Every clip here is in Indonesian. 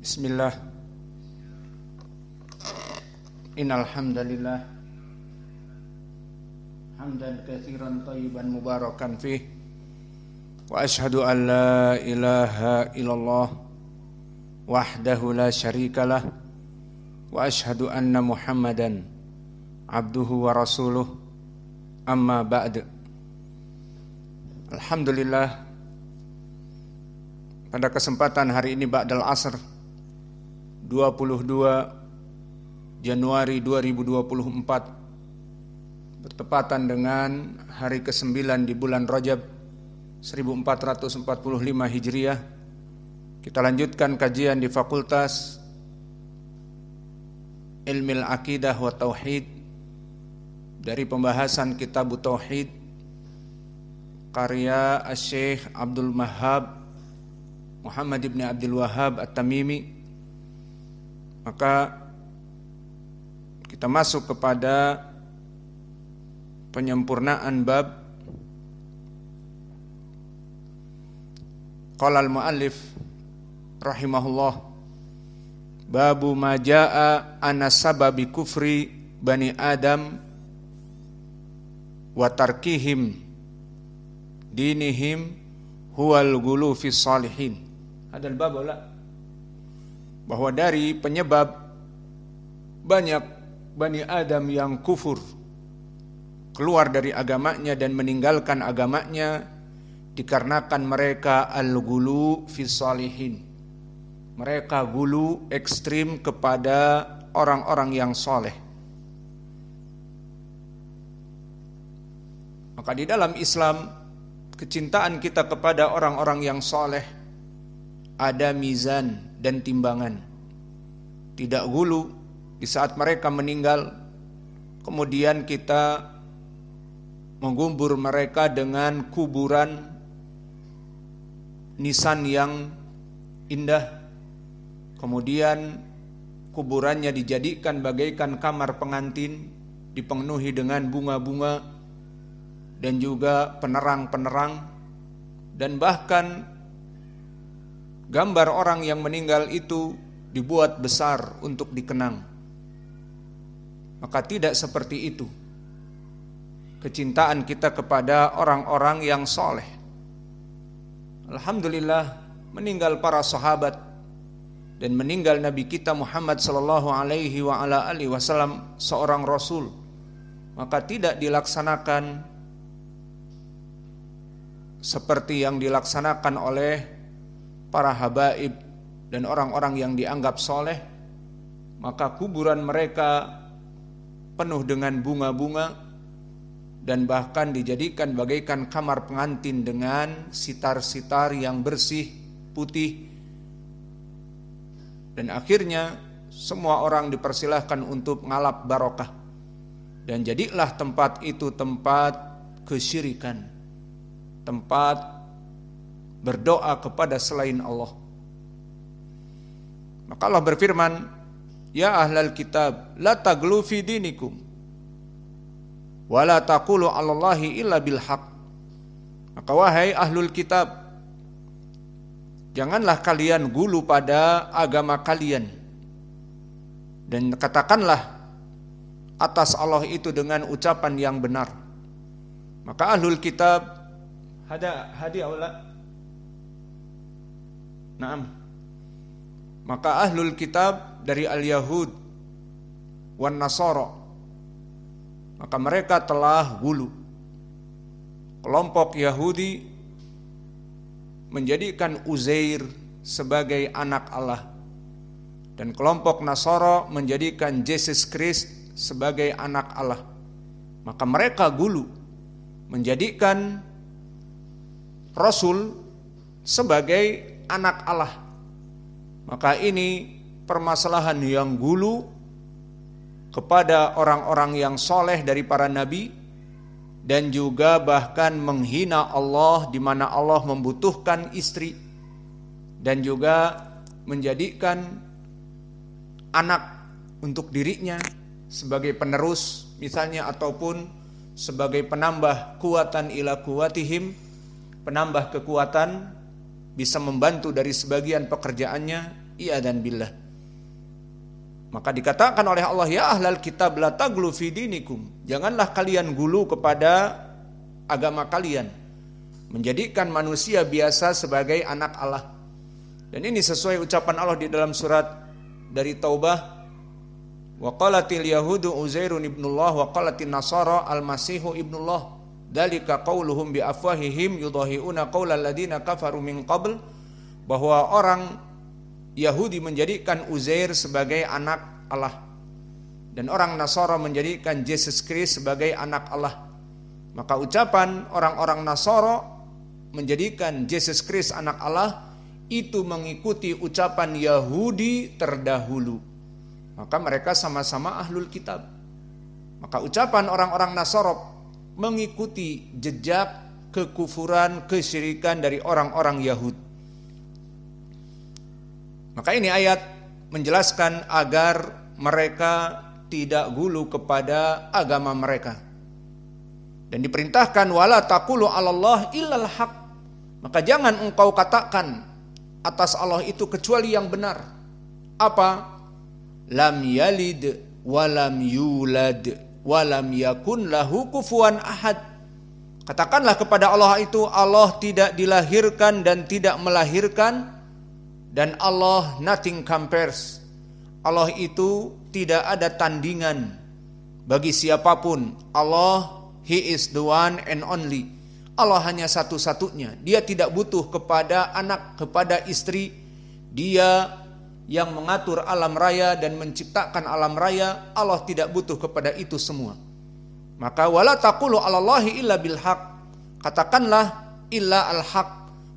Bismillah. Innal hamdalillah hamdan katsiran thayyiban mubarakan fih wa asyhadu an la ilaha illallah wahdahu la syarikalah wa asyhadu anna Muhammadan abduhu wa rasuluh amma ba'd. Alhamdulillah, pada kesempatan hari ini ba'dal asr 22 Januari 2024 bertepatan dengan hari ke-9 di bulan Rajab 1445 Hijriah. Kita lanjutkan kajian di Fakultas Ilmil Aqidah wa Tauhid dari pembahasan Kitab Tauhid karya Syekh Abdul Wahhab Muhammad ibn Abdul Wahhab At-Tamimi. Maka kita masuk kepada penyempurnaan bab. Qala al-muallif rahimahullah, babu ma jaa ana sababi kufri bani Adam wa tarkihim dinihim huwal ghulu fi salihin. Ada bab bahwa dari penyebab banyak Bani Adam yang kufur, keluar dari agamanya dan meninggalkan agamanya, dikarenakan mereka al-ghulu fi salihin. Mereka gulu ekstrim kepada orang-orang yang soleh. Maka di dalam Islam, kecintaan kita kepada orang-orang yang soleh ada mizan dan timbangan. Tidak gulu di saat mereka meninggal, kemudian kita menggubur mereka dengan kuburan nisan yang indah, kemudian kuburannya dijadikan bagaikan kamar pengantin, dipenuhi dengan bunga-bunga dan juga penerang-penerang, dan bahkan gambar orang yang meninggal itu dibuat besar untuk dikenang. Maka tidak seperti itu kecintaan kita kepada orang-orang yang soleh. Alhamdulillah, meninggal para sahabat dan meninggal Nabi kita Muhammad sallallahu alaihi wa ala alihi wasallam, seorang rasul, maka tidak dilaksanakan seperti yang dilaksanakan oleh para habaib dan orang-orang yang dianggap soleh. Maka kuburan mereka penuh dengan bunga-bunga dan bahkan dijadikan bagaikan kamar pengantin dengan sitar-sitar yang bersih, putih. Dan akhirnya semua orang dipersilahkan untuk ngalap barokah, dan jadilah tempat itu tempat kesyirikan, tempat berdoa kepada selain Allah. Maka Allah berfirman, ya ahlal kitab la taghlu fi dinikum wa la taqulu 'alallahi illa bil haqq. Maka wahai ahlul kitab, janganlah kalian gulu pada agama kalian, dan katakanlah atas Allah itu dengan ucapan yang benar. Maka ahlul kitab hadiah wala na'am. Maka ahlul kitab dari al-Yahud wan Nasara, maka mereka telah gulu. Kelompok Yahudi menjadikan Uzair sebagai anak Allah, dan kelompok Nasara menjadikan Yesus Kristus sebagai anak Allah. Maka mereka gulu menjadikan Rasul sebagai anak Allah. Maka ini permasalahan yang gulu kepada orang-orang yang soleh dari para nabi, dan juga bahkan menghina Allah, di mana Allah membutuhkan istri, dan juga menjadikan anak untuk dirinya sebagai penerus misalnya, ataupun sebagai penambah kuatan ila kuwatihim, penambah kekuatan, bisa membantu dari sebagian pekerjaannya, Iyadan billah. Maka dikatakan oleh Allah, ya ahlal kitab la taghlu fi dinikum. Janganlah kalian gulu kepada agama kalian, menjadikan manusia biasa sebagai anak Allah. Dan ini sesuai ucapan Allah di dalam surat dari Taubah, wa qalatil yahudu Uzairun ibnullah wa qalatin nasara al-masihu ibnullah dzalika qauluhum bi afwahihim yudahiuna qaulal ladina kafaru min qabl. Bahwa orang Yahudi menjadikan Uzair sebagai anak Allah, dan orang Nasara menjadikan Yesus Kristus sebagai anak Allah. Maka ucapan orang-orang Nasara menjadikan Yesus Kristus anak Allah itu mengikuti ucapan Yahudi terdahulu. Maka mereka sama-sama ahlul kitab. Maka ucapan orang-orang Nasara mengikuti jejak kekufuran, kesyirikan dari orang-orang Yahudi. Maka ini ayat menjelaskan agar mereka tidak gulu kepada agama mereka. Dan diperintahkan wala taqulu 'alallah illal haq. Maka jangan engkau katakan atas Allah itu kecuali yang benar. Apa? Lam yalid wa lam yulad wa lam yakun lahu kufuwan ahad. Katakanlah kepada Allah itu, Allah tidak dilahirkan dan tidak melahirkan, dan Allah nothing compares. Allah itu tidak ada tandingan bagi siapapun. Allah, He is the one and only. Allah hanya satu-satunya. Dia tidak butuh kepada anak, kepada istri. Dia yang mengatur alam raya dan menciptakan alam raya. Allah tidak butuh kepada itu semua. Maka wala taqulu 'alallahi illa bil haq. Katakanlah illa al haq.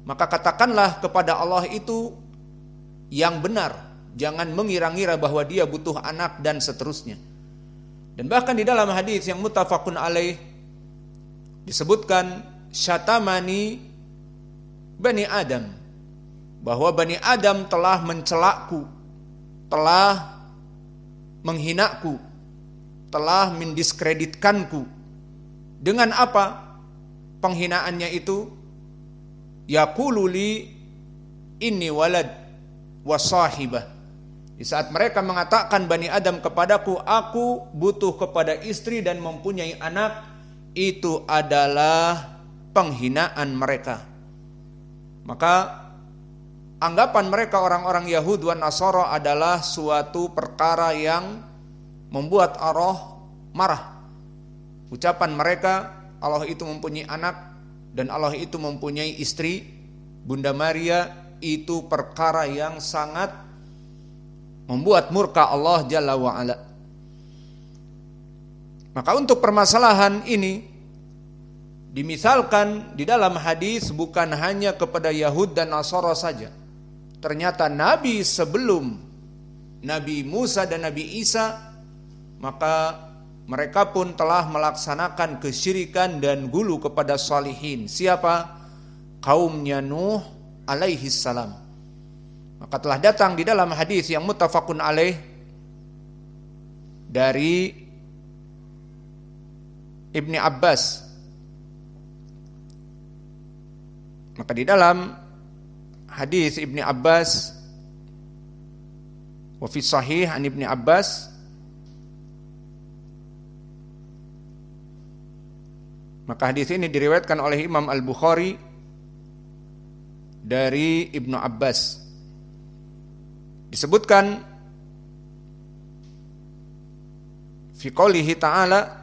Maka katakanlah kepada Allah itu yang benar, jangan mengira-ngira bahwa dia butuh anak dan seterusnya. Dan bahkan di dalam hadis yang muttafaqun alaih disebutkan syatamani Bani Adam, bahwa Bani Adam telah mencelaku, telah menghinaku, telah mendiskreditkanku. Dengan apa penghinaannya itu? Yaqulu li inni walad wasahibah. Di saat mereka mengatakan Bani Adam kepadaku, aku butuh kepada istri dan mempunyai anak, itu adalah penghinaan mereka. Maka anggapan mereka orang-orang Yahudi dan Nasara adalah suatu perkara yang membuat Allah marah. Ucapan mereka, Allah itu mempunyai anak dan Allah itu mempunyai istri, Bunda Maria, itu perkara yang sangat membuat murka Allah Jalla wa'ala. Maka untuk permasalahan ini dimisalkan di dalam hadis bukan hanya kepada Yahud dan Nasara saja. Ternyata Nabi sebelum Nabi Musa dan Nabi Isa, maka mereka pun telah melaksanakan kesyirikan dan gulu kepada salihin. Siapa? Kaumnya Nuh alaihi salam. Maka telah datang di dalam hadis yang muttafaqun alaih dari Ibni Abbas. Maka di dalam hadis Ibni Abbas, wa fi sahih an Ibni Abbas, maka hadis ini diriwayatkan oleh Imam Al-Bukhari dari Ibnu Abbas. Disebutkan fi qoulihi ta'ala,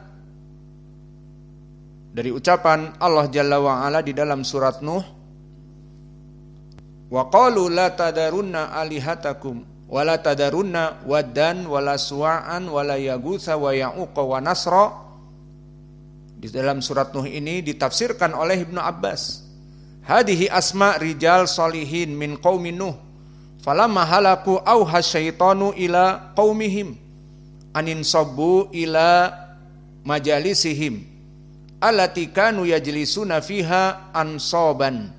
dari ucapan Allah Jalla wa'ala di dalam surat Nuh, wa qalu la tadarunna alihatakum wa la tadarunna waddan wa la suwa'an wa la yaghutsa wa ya'uqa wa nasra. Di dalam surat Nuh ini ditafsirkan oleh Ibnu Abbas, hadihi asma rijal solihin min qaumi Nuh falamma halaku auha syaitanu ila qaumihim anin sabbu ila majalisihim allati kanu yajlisuna fiha ansaban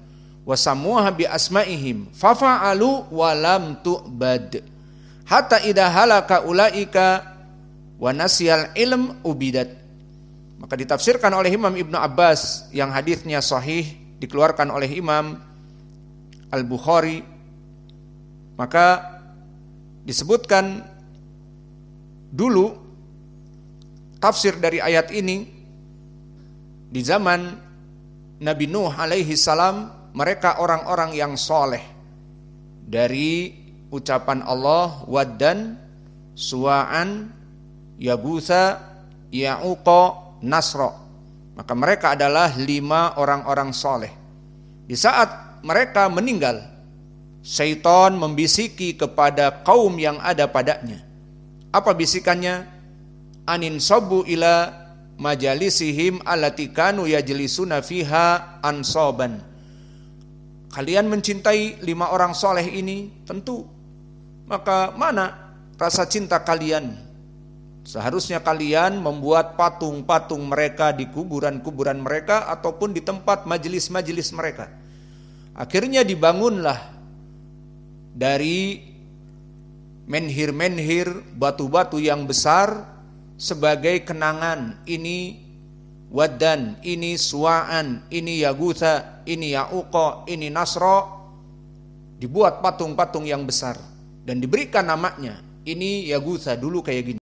wa samuha bi asmaihim fafa'alu wa lam tu'bad hatta idza halaka ulaika wa nasiyal ilm ubidat. Maka ditafsirkan oleh Imam Ibnu Abbas yang hadisnya sahih, dikeluarkan oleh Imam Al-Bukhari. Maka Disebutkan dulu tafsir dari ayat ini di zaman Nabi Nuh alaihi salam, mereka orang-orang yang soleh. Dari ucapan Allah, Waddan, Suwa'an, Yagutha, Ya'uqa, Nasra. Maka mereka adalah 5 orang-orang soleh. Di saat mereka meninggal, syaitan membisiki kepada kaum yang ada padanya. Apa bisikannya? Anin sabu ila majalisihim allati kanu yajlisuna fiha ansaban. Kalian mencintai 5 orang soleh ini, tentu. Maka mana rasa cinta kalian? Seharusnya kalian membuat patung-patung mereka di kuburan-kuburan mereka ataupun di tempat majelis-majelis mereka. Akhirnya dibangunlah dari menhir-menhir, batu-batu yang besar sebagai kenangan. Ini Waddan, ini Suwa'an, ini Yagutha, ini Ya'uqa, ini Nasra. Dibuat patung-patung yang besar dan diberikan namanya. Ini Yagutha, dulu kayak gini.